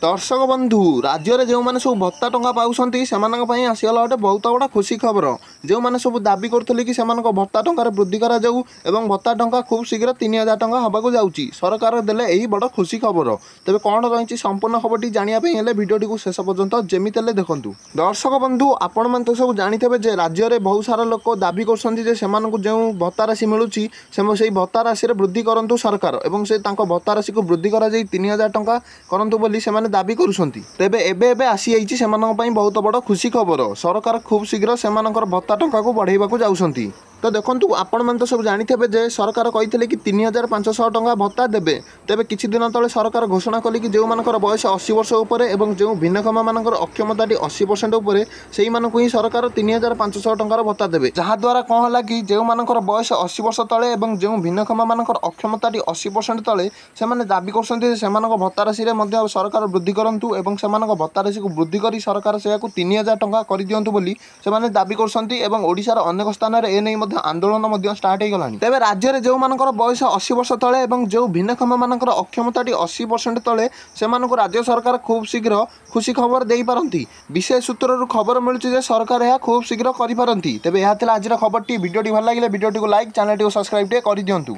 दर्शक बंधु राज्य में जो मैंने सब भत्ता टंका पाँच से आसीगला गोटे बहुत बड़ा खुशी खबर। जो मैंने सब दाबी करते कि भत्ता टंकार वृद्धि करा भत्ता टंका खूब शीघ्र 3000 टंका हवाक जाऊँगी सरकार देले यही बड़ खुशी खबर। तेज कौन रही संपूर्ण खबर जानापी भिडियोटी को शेष पर्यंत जमी देखूँ। दर्शक बंधु आपण मैंने तो सब जानीथे जे राज्य में बहुत सारा लोक दाबी कर जो भत्ता राशि मिलूँ से भत्ता राशि वृद्धि करूँ सरकार और से भत्ता राशि को वृद्धि कर 3000 टंका करूँ बोली से दाबी करुँच। तेबे एबे आसी जाइए बहुत बड़ खुशी खबर। सरकार खूब शीघ्र से भत्ता टंका को बढ़ाइबा जाउछंती। तो देखो आपण मैंने तो सब जानीथे जे सरकार कही कि 3500 टंका भत्ता देवे। तेबे किछि दिन तले सरकार घोषणा कले कि जो मानकर बयस 80 वर्ष उपर एवं जो भिन्नक्षम मानकर अक्षमताटी 80% उपर से ही सरकार 3500 टंकार भत्ता देवे। जहाद्वारा कौन है कि जो मानकर बयस 80 वर्ष तले एवं जो भिन्नक्षम मानकर अक्षमताटी 80% तले से दाबी कर भत्ता राशि सरकार वृद्धि करंतु एवं से भत्ता राशि को वृद्धि कर सरकार से 3000 टंका कर दियंतु बोली से दाबी कर ओडिशार अनेक स्थान में आंदोलन स्टार्ट हो गला। तेज राज्य में जो मानकर बयस 80 वर्ष तले एवं जो भिन्नक्षम मानकर अक्षमताटी 80% तले से राज्य सरकार खूब शीघ्र खुशी खबर दे पारती। विशेष सूत्र खबर मिलूँ सरकार यह खूब शीघ्र कर पारती। तेज यह आज खबर भिडियोटी भल लगे भिडियोटी को लाइक चैनल को सब्सक्राइब कर दिंतु।